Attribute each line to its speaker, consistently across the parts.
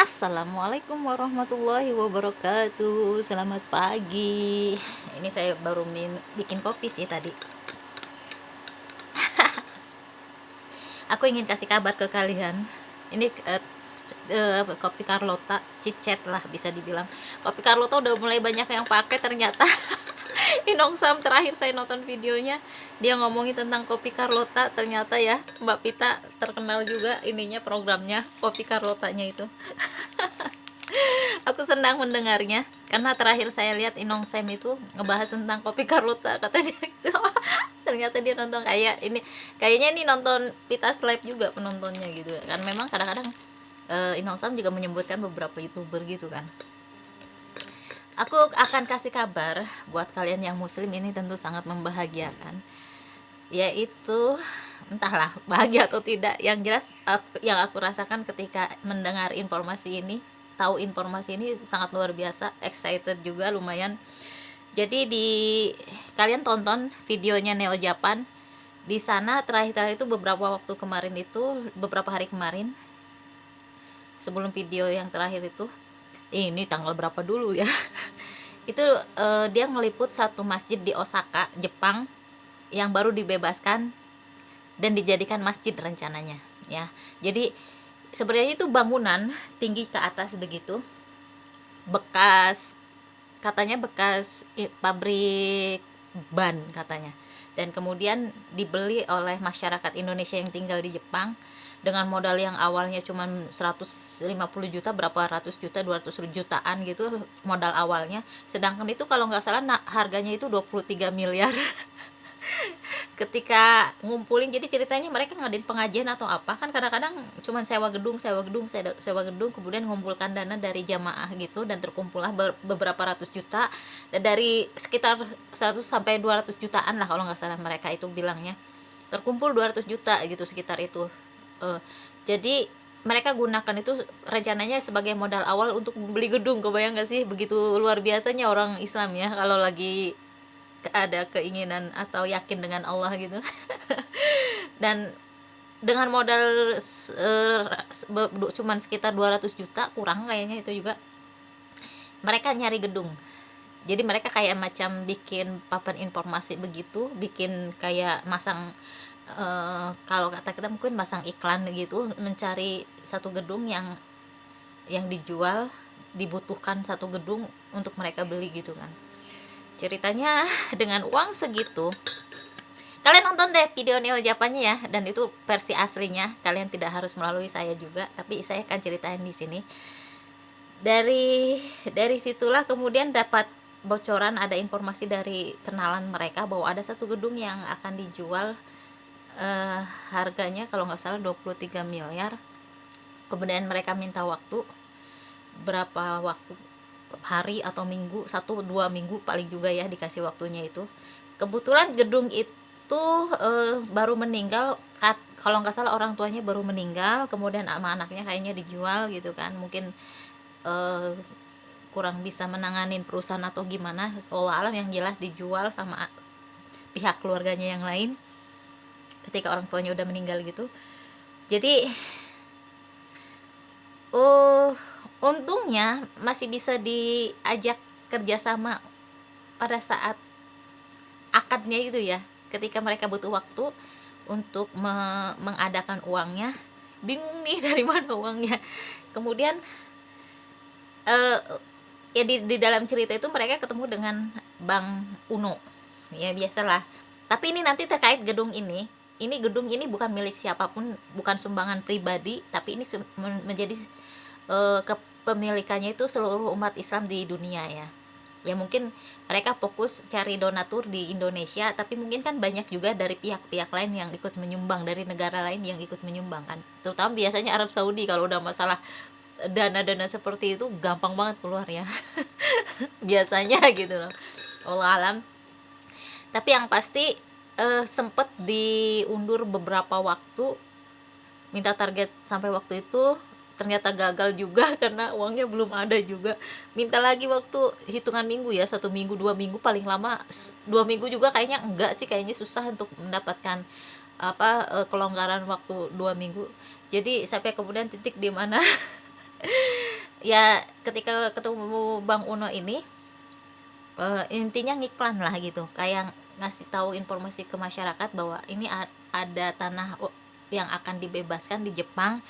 Speaker 1: Assalamualaikum warahmatullahi wabarakatuh. Selamat pagi. Ini saya baru bikin kopi sih tadi. Aku ingin kasih kabar ke kalian. Ini kopi Carlota, cicet lah bisa dibilang. Kopi Carlota udah mulai banyak yang pakai ternyata. Inong Sam terakhir saya nonton videonya, dia ngomongin tentang kopi Carlota. Ternyata ya Mbak Pita terkenal juga ininya, programnya kopi Carlotanya itu. Aku senang mendengarnya karena terakhir saya lihat Inong Sam itu ngebahas tentang kopi Carlota, kata dia itu. Ternyata dia nonton kayaknya ini nonton Pita's Live juga penontonnya gitu kan. Memang kadang-kadang Inong Sam juga menyebutkan beberapa YouTuber gitu kan. Aku akan kasih kabar buat kalian yang muslim, ini tentu sangat membahagiakan, yaitu entahlah bahagia atau tidak, yang jelas yang aku rasakan ketika mendengar informasi ini, tahu informasi ini sangat luar biasa, excited juga lumayan. Jadi kalian tonton videonya Neo Japan di sana terakhir itu beberapa hari kemarin sebelum video yang terakhir itu, ini tanggal berapa dulu ya. Itu dia ngeliput satu masjid di Osaka, Jepang, yang baru dibebaskan dan dijadikan masjid rencananya ya. Jadi sebenarnya itu bangunan tinggi ke atas begitu, katanya bekas pabrik ban katanya, dan kemudian dibeli oleh masyarakat Indonesia yang tinggal di Jepang dengan modal yang awalnya cuma 150 juta, berapa ratus juta, 200 jutaan gitu modal awalnya. Sedangkan itu kalau nggak salah harganya itu 23 miliar. Ketika ngumpulin, jadi ceritanya mereka ngadain pengajian atau apa kan, kadang-kadang cuman sewa gedung, kemudian ngumpulkan dana dari jamaah gitu, dan terkumpullah beberapa ratus juta, dan dari sekitar 100 sampai 200 jutaan lah kalau nggak salah mereka itu bilangnya, terkumpul 200 juta gitu sekitar itu. Jadi mereka gunakan itu rencananya sebagai modal awal untuk beli gedung. Kebayang gak sih, begitu luar biasanya orang Islam ya kalau lagi ada keinginan atau yakin dengan Allah gitu. Dan dengan modal cuman sekitar 200 juta kurang kayaknya itu juga, mereka nyari gedung. Jadi mereka kayak macam bikin papan informasi begitu, bikin kayak masang kalau kata kita mungkin masang iklan gitu, mencari satu gedung yang dijual, dibutuhkan satu gedung untuk mereka beli gitu kan. Ceritanya dengan uang segitu, kalian nonton deh video Neo Japannya ya, dan itu versi aslinya, kalian tidak harus melalui saya juga, tapi saya akan ceritain di sini. Dari situlah kemudian dapat bocoran, ada informasi dari kenalan mereka bahwa ada satu gedung yang akan dijual, harganya kalau nggak salah 23 miliar. Kemudian mereka minta waktu, berapa waktu, hari atau minggu, 1-2 minggu paling juga ya dikasih waktunya itu. Kebetulan gedung itu baru meninggal, kalau nggak salah orang tuanya baru meninggal, kemudian sama anaknya kayaknya dijual gitu kan, mungkin kurang bisa menanganin perusahaan atau gimana, Allah alam, yang jelas dijual sama pihak keluarganya yang lain ketika orang tuanya udah meninggal gitu. Jadi untungnya masih bisa diajak kerjasama pada saat akadnya itu ya, ketika mereka butuh waktu untuk mengadakan uangnya, bingung nih dari mana uangnya. Kemudian ya di dalam cerita itu mereka ketemu dengan Bank Uno ya, biasalah. Tapi ini nanti terkait gedung ini gedung ini bukan milik siapapun, bukan sumbangan pribadi, tapi ini menjadi kepemilikannya itu seluruh umat Islam di dunia ya. Ya mungkin mereka fokus cari donatur di Indonesia, tapi mungkin kan banyak juga dari pihak-pihak lain yang ikut menyumbang, dari negara lain yang ikut menyumbang kan. Terutama biasanya Arab Saudi, kalau udah masalah dana-dana seperti itu gampang banget keluar ya. Biasanya gitu loh, Allah alam. Tapi yang pasti sempet diundur beberapa waktu, minta target sampai waktu itu, ternyata gagal juga karena uangnya belum ada juga. Minta lagi waktu hitungan minggu ya, 1 minggu 2 minggu paling lama, 2 minggu juga kayaknya enggak sih, kayaknya susah untuk mendapatkan kelonggaran waktu 2 minggu. Jadi sampai kemudian titik di mana ya ketika ketemu Bang Uno ini, intinya ngiklan lah gitu, kayak ngasih tahu informasi ke masyarakat bahwa ini ada tanah yang akan dibebaskan di Jepang,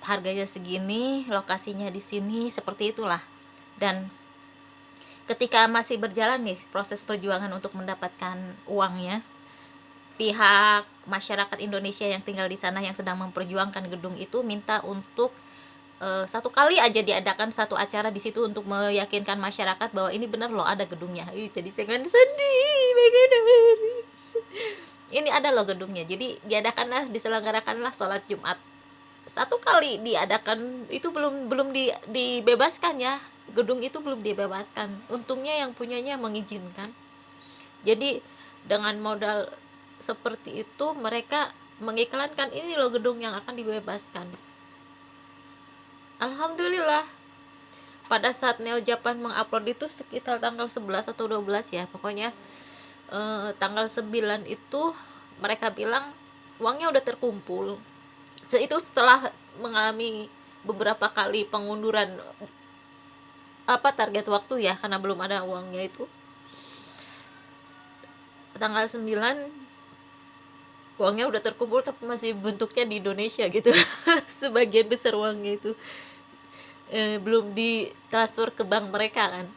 Speaker 1: harganya segini, lokasinya di sini, seperti itulah. Dan ketika masih berjalan nih proses perjuangan untuk mendapatkan uangnya, pihak masyarakat Indonesia yang tinggal di sana yang sedang memperjuangkan gedung itu minta untuk satu kali aja diadakan satu acara di situ untuk meyakinkan masyarakat bahwa ini benar loh ada gedungnya. Jadi saya kan sedih, ini ada loh gedungnya. Jadi diselenggarakanlah sholat Jumat. Satu kali diadakan itu belum dibebaskan ya, gedung itu belum dibebaskan. Untungnya yang punyanya mengizinkan. Jadi dengan modal seperti itu mereka mengiklankan ini loh gedung yang akan dibebaskan. Alhamdulillah pada saat Neo Japan mengupload itu sekitar tanggal 11 atau 12 ya, pokoknya tanggal 9 itu mereka bilang uangnya udah terkumpul. Itu setelah mengalami beberapa kali pengunduran target waktu ya, karena belum ada uangnya. Itu tanggal 9 uangnya udah terkumpul tapi masih bentuknya di Indonesia gitu. Sebagian besar uangnya itu belum ditransfer ke bank mereka kan.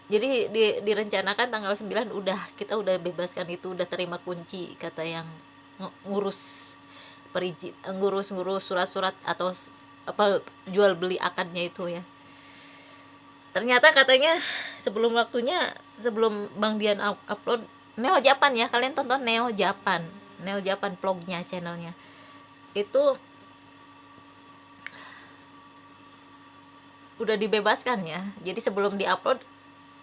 Speaker 1: Jadi direncanakan tanggal 9 kita udah bebaskan itu, udah terima kunci kata yang ngurus ngurus surat-surat atau apa jual beli akadnya itu ya. Ternyata katanya sebelum waktunya, sebelum Bang Dian upload Neo Japan ya, kalian tonton Neo Japan vlognya, channelnya itu udah dibebaskan ya. Jadi sebelum diupload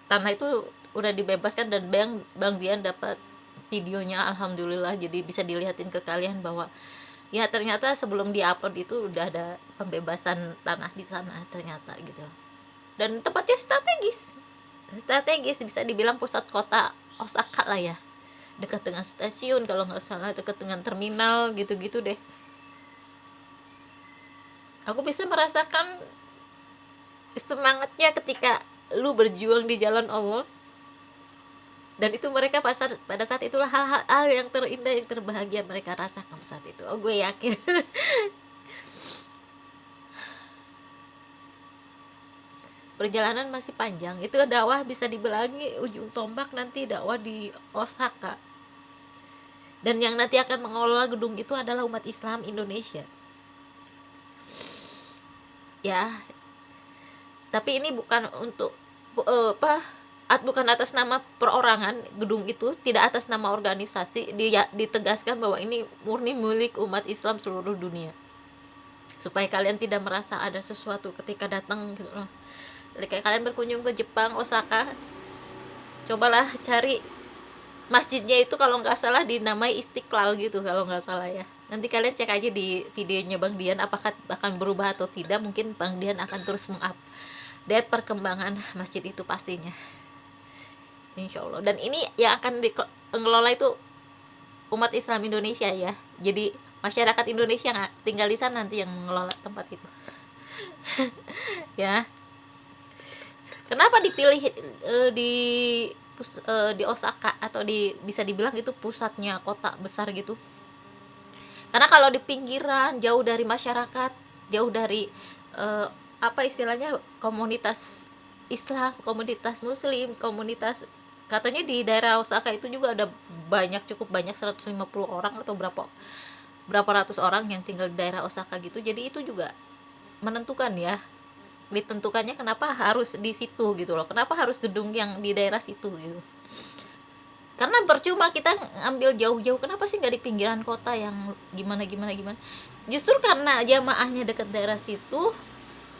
Speaker 1: tanah itu udah dibebaskan dan Bang Dian dapat videonya, alhamdulillah. Jadi bisa dilihatin ke kalian bahwa ya ternyata sebelum diupload itu udah ada pembebasan tanah di sana ternyata gitu. Dan tempatnya strategis bisa dibilang pusat kota Osaka lah ya, dekat dengan stasiun kalau nggak salah, dekat dengan terminal gitu-gitu deh. Aku bisa merasakan semangatnya ketika lu berjuang di jalan Allah, dan itu mereka pada saat itulah hal-hal yang terindah, yang terbahagia mereka rasakan saat itu. Gue yakin. Perjalanan masih panjang. Itu dakwah bisa dibelangi ujung tombak nanti dakwah di Osaka. Dan yang nanti akan mengelola gedung itu adalah umat Islam Indonesia. Ya. Tapi ini bukan untuk bukan atas nama perorangan, gedung itu tidak atas nama organisasi. Ditegaskan bahwa ini murni milik umat Islam seluruh dunia. Supaya kalian tidak merasa ada sesuatu ketika datang gitu loh. Kayak kalian berkunjung ke Jepang, Osaka, cobalah cari masjidnya itu, kalau nggak salah dinamai Istiqlal gitu kalau nggak salah ya. Nanti kalian cek aja di videonya Bang Dian apakah akan berubah atau tidak. Mungkin Bang Dian akan terus mengupdate perkembangan masjid itu pastinya, insya Allah. Dan ini yang akan dikelola itu umat Islam Indonesia ya. Jadi masyarakat Indonesia yang tinggal di sana nanti yang mengelola tempat itu. Ya. Kenapa dipilih di Osaka atau bisa dibilang itu pusatnya kota besar gitu? Karena kalau di pinggiran, jauh dari masyarakat, jauh dari istilahnya komunitas Islam, komunitas Muslim, komunitas, katanya di daerah Osaka itu juga ada cukup banyak 150 orang atau berapa ratus orang yang tinggal di daerah Osaka gitu. Jadi itu juga menentukan ya, ditentukannya kenapa harus di situ gitu loh, kenapa harus gedung yang di daerah situ gitu. Karena percuma kita ambil jauh-jauh, kenapa sih nggak di pinggiran kota yang gimana. Justru karena jamaahnya dekat daerah situ,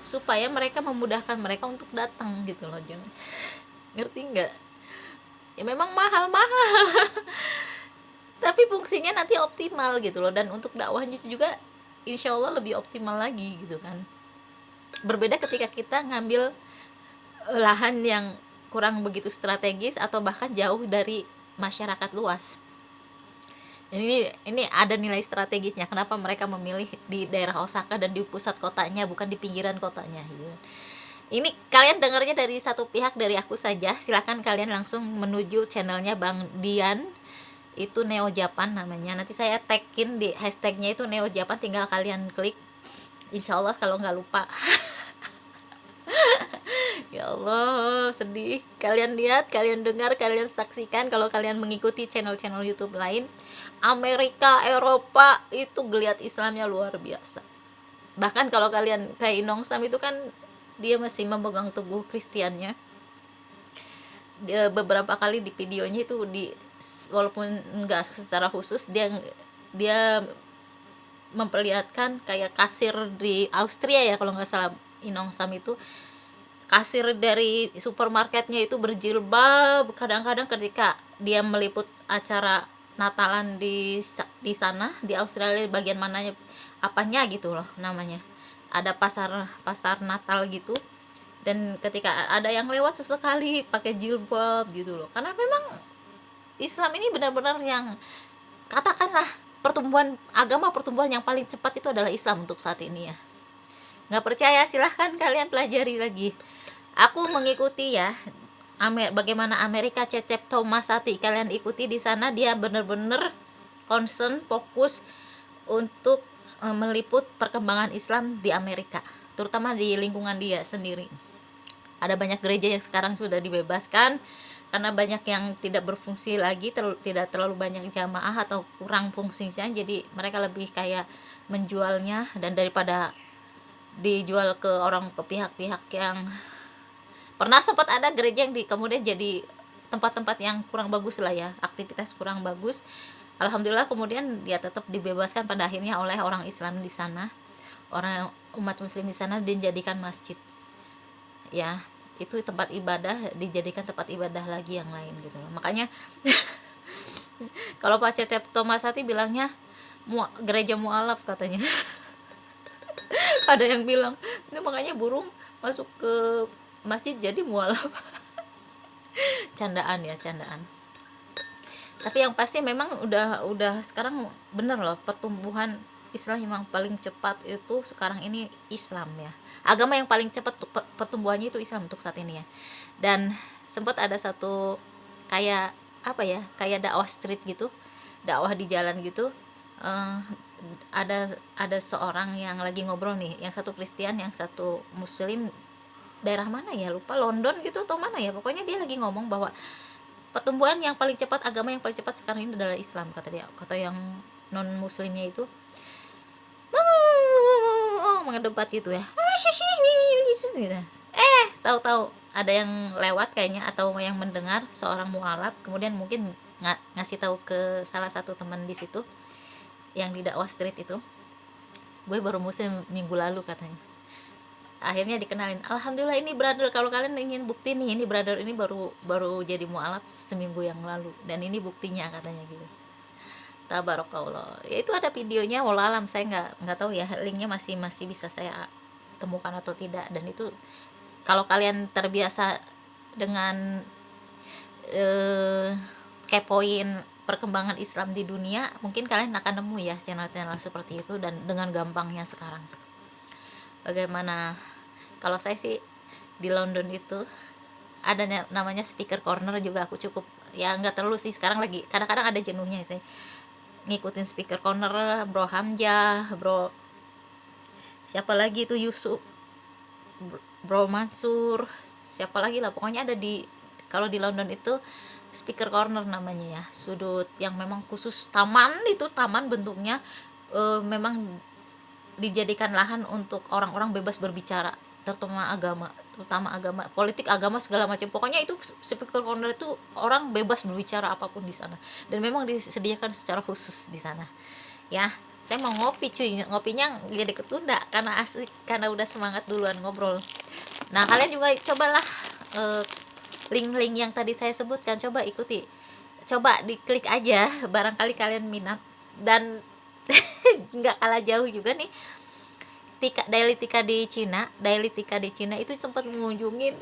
Speaker 1: supaya mereka memudahkan mereka untuk datang gitu loh, jangan, ngerti nggak? Ya memang mahal tapi fungsinya nanti optimal gitu loh. Dan untuk dakwahnya juga insya Allah lebih optimal lagi gitu kan. Berbeda ketika kita ngambil lahan yang kurang begitu strategis atau bahkan jauh dari masyarakat luas. Ini ada nilai strategisnya kenapa mereka memilih di daerah Osaka dan di pusat kotanya, bukan di pinggiran kotanya gitu. Ini kalian dengarnya dari satu pihak dari aku saja, silahkan kalian langsung menuju channelnya Bang Dian, itu Neo Japan namanya, nanti saya tagin di hashtagnya itu Neo Japan, tinggal kalian klik, insya Allah kalau nggak lupa. Ya Allah, sedih. Kalian lihat, kalian dengar, kalian saksikan kalau kalian mengikuti channel-channel YouTube lain, Amerika, Eropa itu geliat Islamnya luar biasa. Bahkan kalau kalian kayak Inong Sam itu kan dia masih memegang teguh Kristiannya. Dia beberapa kali di videonya itu walaupun nggak secara khusus dia memperlihatkan kayak kasir di Austria ya kalau nggak salah, Inong Sam itu kasir dari supermarketnya itu berjilbab. Kadang-kadang ketika dia meliput acara Natalan di sana di Australia, bagian mananya apanya gitu loh namanya, ada pasar Natal gitu, dan ketika ada yang lewat sesekali pakai jilbab gitu loh, karena memang Islam ini benar-benar yang katakanlah pertumbuhan yang paling cepat itu adalah Islam untuk saat ini ya. Nggak percaya silahkan kalian pelajari lagi. Aku mengikuti ya bagaimana Amerika Cecep Thomasati, kalian ikuti di sana, dia bener-bener concern, fokus untuk meliput perkembangan Islam di Amerika, terutama di lingkungan dia sendiri. Ada banyak gereja yang sekarang sudah dibebaskan karena banyak yang tidak berfungsi lagi, tidak terlalu banyak jamaah atau kurang fungsinya, jadi mereka lebih kayak menjualnya, dan daripada dijual ke pihak-pihak yang pernah sempat ada gereja yang kemudian jadi tempat-tempat yang kurang bagus lah ya, aktivitas kurang bagus. Alhamdulillah kemudian dia tetap dibebaskan pada akhirnya oleh orang Islam di sana, orang umat Muslim di sana, dijadikan masjid ya, itu tempat ibadah dijadikan tempat ibadah lagi yang lain gitu loh. Makanya kalau Pak Cecep Thomasati bilangnya gereja mualaf katanya. Ada yang bilang itu makanya burung masuk ke masjid jadi mualaf. Candaan ya, candaan. Tapi yang pasti memang udah sekarang bener loh, pertumbuhan Islam yang paling cepat itu sekarang ini Islam ya. Agama yang paling cepat pertumbuhannya itu Islam untuk saat ini ya. Dan sempat ada satu kayak apa ya, kayak dakwah street gitu, dakwah di jalan gitu. Ada seorang yang lagi ngobrol nih, yang satu Kristen, yang satu Muslim, daerah mana ya lupa, London gitu atau mana ya, pokoknya dia lagi ngomong bahwa pertumbuhan yang paling cepat, agama yang paling cepat sekarang ini adalah Islam, kata dia. Kata yang non muslimnya itu mengedebat gitu ya, gitu. Tahu-tahu ada yang lewat kayaknya atau yang mendengar seorang mualaf, kemudian mungkin ngasih tahu ke salah satu teman di situ yang di dakwah street itu, gue baru muslim minggu lalu katanya. Akhirnya dikenalin, alhamdulillah ini brother, kalau kalian ingin bukti nih, ini brother ini baru jadi mualaf seminggu yang lalu dan ini buktinya katanya gitu. Tabarakallah ya, itu ada videonya, wallahualam saya nggak tahu ya, linknya masih bisa saya temukan atau tidak. Dan itu kalau kalian terbiasa dengan kepoin perkembangan Islam di dunia, mungkin kalian akan nemu ya channel-channel seperti itu dan dengan gampangnya sekarang. Bagaimana kalau saya sih di London itu ada namanya speaker corner juga, aku cukup ya nggak terlalu sih, sekarang lagi kadang-kadang ada jenuhnya sih ngikutin speaker corner, Bro Hamzah, Bro siapa lagi itu, Yusuf, Bro Mansur, siapa lagi lah, pokoknya ada kalau di London itu speaker corner namanya ya, sudut yang memang khusus, taman bentuknya, memang dijadikan lahan untuk orang-orang bebas berbicara, terutama agama, politik, agama segala macam. Pokoknya itu speaker corner itu orang bebas berbicara apapun di sana, dan memang disediakan secara khusus di sana. Ya, saya mau ngopi cuy, ngopinya jadi ketunda karena asik, karena udah semangat duluan ngobrol. Nah, kalian juga cobalah link-link yang tadi saya sebutkan, coba ikuti, coba diklik aja, barangkali kalian minat. Dan nggak kalah jauh juga nih, Daily Tika di Cina itu sempat mengunjungi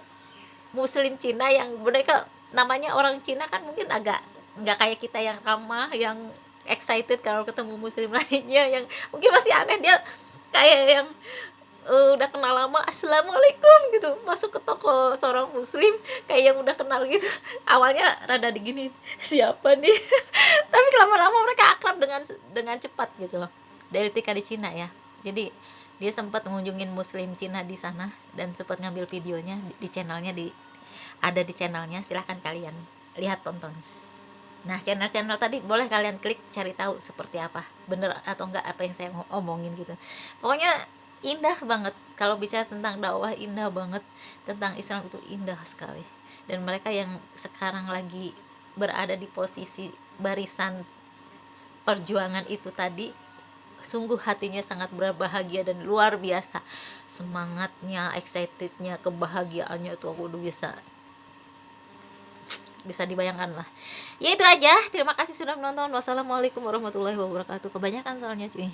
Speaker 1: Muslim Cina yang mereka namanya orang Cina kan mungkin agak nggak kayak kita yang ramah, yang excited kalau ketemu muslim lainnya yang mungkin masih aneh, dia kayak yang udah kenal lama, assalamualaikum gitu, masuk ke toko seorang muslim kayak yang udah kenal gitu. Awalnya rada digini, siapa nih? Tapi lama-lama mereka akrab dengan cepat gitu loh, dari ketika di Cina ya. Jadi dia sempat mengunjungin muslim Cina di sana dan sempat ngambil videonya di channelnya, ada di channelnya, silahkan kalian lihat, tonton. Nah, channel-channel tadi boleh kalian klik cari tahu seperti apa, bener atau enggak apa yang saya omongin gitu. Pokoknya indah banget, kalau bicara tentang dakwah indah banget, tentang Islam itu indah sekali. Dan mereka yang sekarang lagi berada di posisi barisan perjuangan itu tadi, sungguh hatinya sangat berbahagia dan luar biasa. Semangatnya, excitednya, kebahagiaannya itu aku udah bisa dibayangkan lah. Ya itu aja, terima kasih sudah menonton. Wassalamualaikum warahmatullahi wabarakatuh. Kebanyakan soalnya cuy.